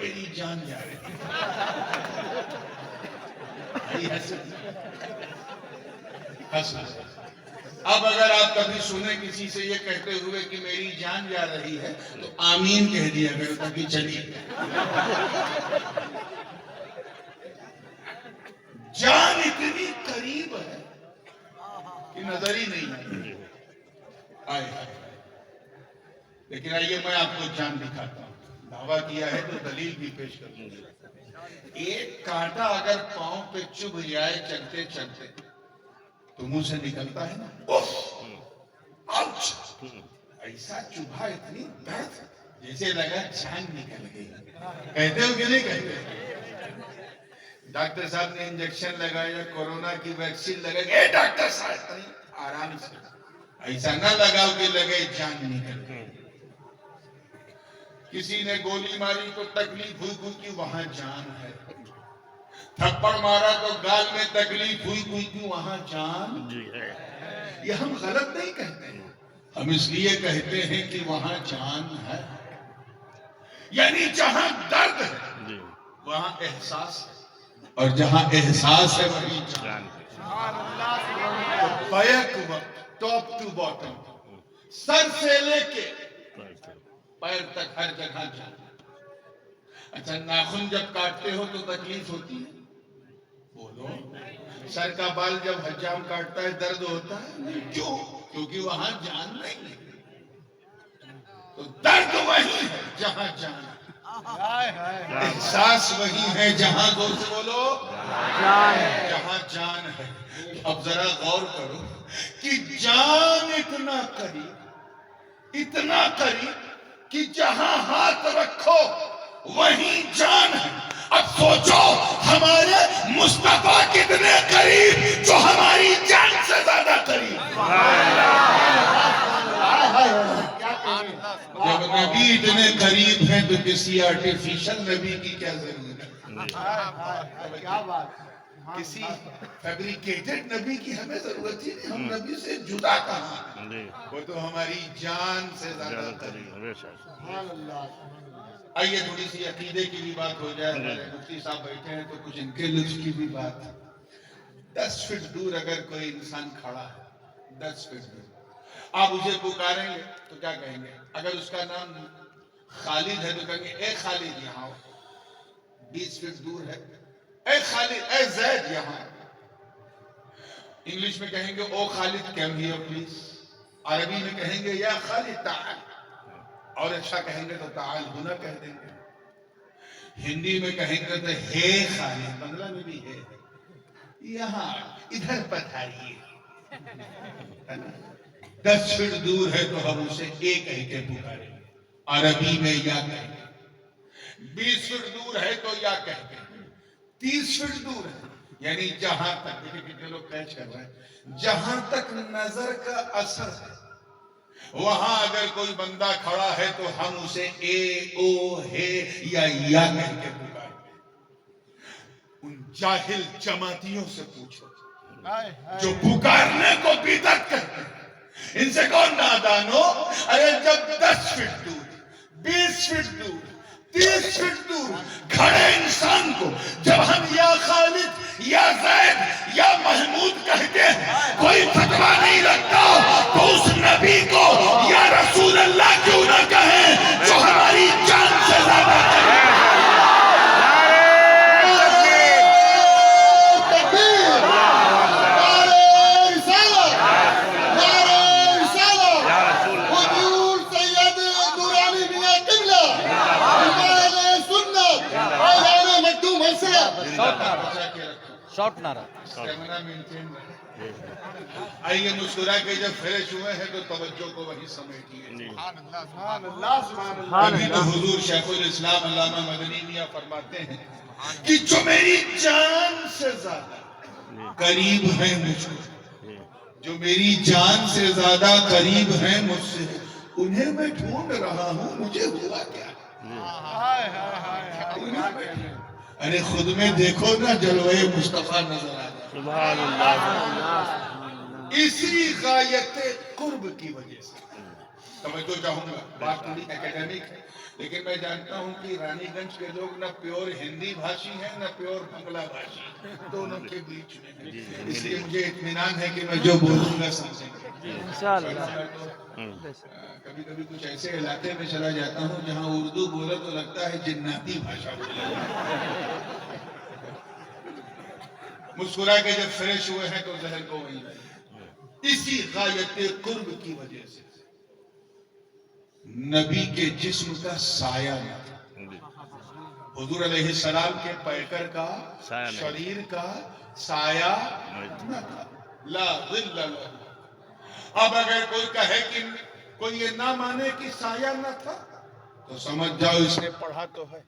میری جان جا رہی ہے. اب اگر آپ کبھی سنیں کسی سے یہ کہتے ہوئے کہ میری جان جا رہی ہے تو آمین کہہ دیا کرو تاکہ چلیے. جان اتنی قریب ہے کہ نظر ہی نہیں آئے. لیکن آئیے میں آپ کو جان دکھاتا ہوں. دعویٰ کیا ہے تو دلیل بھی پیش کروں گا. ایک کانٹا اگر پاؤں پہ چبھ جائے چلتے چلتے تو منہ سے نکلتا ہے نا اوف آؤچ. ایسا چبھا اتنی درد جیسے لگا جان نکل گئی. کہتے ہو کہ نہیں کہتے؟ ڈاکٹر صاحب نے انجیکشن لگایا, کورونا کی ویکسین لگائی, اے ڈاکٹر صاحب آرام سے. ایسا نہ لگاؤ کہ لگے جان نکل گئی. کسی نے گولی ماری تو تکلیف ہوئی کہ وہاں جان ہے. تھپڑ مارا تو گال میں تکلیف ہوئی کہ وہاں جان ہے. یہ ہم غلط نہیں کہتے ہیں, ہم اس لیے کہتے ہیں کہ وہاں جان ہے. یعنی جہاں درد ہے وہاں احساس ہے, اور جہاں احساس ہے وہیں جان ہے. بیک وقت ٹاپ ٹو باٹم, سر سے لے کے پیر تک ہر جگہ جان. اچھا ناخن جب کاٹتے ہو تو تکلیف ہوتی ہے؟ بولو. سر کا بال جب حجام کاٹتا ہے درد ہوتا ہے؟ کیوں؟ کیونکہ وہاں جان نہیں ہے. تو درد وہی ہے جہاں جان ہے, احساس وہی ہے جہاں زور سے بولو جہاں جان ہے. اب ذرا غور کرو کہ جان اتنا قریب کہ جہاں ہاتھ رکھو وہیں جان ہے. اب سوچو ہمارے مصطفیٰ کتنے قریب جو ہماری جان سے زیادہ قریب. جب نبی اتنے قریب ہیں تو کسی آرٹیفیشل نبی کی کیا ضرورت ہے؟ کیا بات, کسی فیبریکیٹڈ نبی کی ہمیں ضرورت ہی نہیں. ہم نبی سے جدا کہاں ہیں, وہ تو ہماری جان سے زیادہ قریب. آئیے تھوڑی سی عقیدے کی بھی بات ہو جائے. ہمارے مفتی صاحب بیٹھے ہیں تو کچھ ان کے لطف کی بھی بات. 10 فٹ دور اگر کوئی انسان کھڑا ہے, 10 فٹ دور, آپ اسے پکاریں گے تو کیا کہیں گے؟ اگر اس کا نام خالد ہے تو کہیں گے اے خالد یہاں. 20 فٹ دور ہے, اے خالد, اے زید یہاں. انگلش میں کہیں گے او خالد کم ہیئر پلیز. عربی میں کہیں گے یا خالد تعال, اور اچھا کہیں گے تو تعال ہونا کہہ دیں گے. ہندی میں کہیں گے تو ہے خالد, بنگلہ میں بھی ہے, یہاں ادھر پدھاریے. 10 فٹ دور ہے تو ہم اسے اے کہہ کے پکاریں گے, عربی میں یا کہیں گے. 20 فٹ دور ہے تو یا کہیں گے. 30 فٹ دور ہے یعنی جہاں تک, کتنے لوگ کیچ کر رہے ہیں, جہاں تک نظر کا اثر ہے وہاں اگر کوئی بندہ کھڑا ہے تو ہم اسے اے او ہے یا کہہ کے پکاریں گے. ان جاہل جماعتیوں سے پوچھو جو پکارنے کو بدعت کہتے ہیں, ان سے کون نادانو. ارے جب 10 فٹ دور, 20 فٹ دور, 30 فٹ دور کھڑے انسان کو جب ہم یا خالد یا زید یا محمود کہتے ہیں, کوئی فتویٰ نہیں لگتا تو اس نبی کو یا رسول اللہ کیوں نہ کہیں جو ہماری جان سے زیادہ قریب. شارٹ نعرہ. آئیے مسکرا کے جب فریش ہوئے ہیں تو توجہ کو وہی سمیٹیے. ابھی تو حضور شیخ الاسلام علامہ مدنی میاں فرماتے ہیں کہ جو میری جان سے زیادہ قریب ہیں مجھ کو, جو میری جان سے زیادہ قریب ہیں مجھ سے, انہیں میں ڈھونڈ رہا ہوں, مجھے ہوا کیا؟ ارے خود میں دیکھو نا جلوے مصطفیٰ نظر آ رہا. سبحان اللہ. اسی غایت قرب کی وجہ سے توجہ چاہوں گا، بات تھوڑی اکیڈمک ہے، لیکن میں جانتا ہوں کہ رانی گنج کے لوگ نہ پیور ہندی بھاشی ہیں نہ پیور بنگلہ بھاشی، دونوں کے بیچ میں ہیں، اس لیے مجھے اطمینان ہے کہ میں جو بولوں گا سمجھیں گے انشاءاللہ۔ کبھی کبھی کچھ ایسے علاقے میں چلا جاتا ہوں جہاں اردو بولے تو لگتا ہے جناتی بھاشا بولے۔ مسکرا کے جب فریش ہوئے ہیں تو ذہن کو وہیں لائے، اسی غایت قرب کی وجہ سے نبی کے جسم کا سایہ نہ تھا، حضور علیہ السلام کے پیکر کا، شریر کا سایہ نہ تھا، لا ظل لہ۔ اب اگر کوئی کہے کہ کوئی یہ نہ مانے کہ سایہ نہ تھا تو سمجھ جاؤ اس نے پڑھا تو ہے،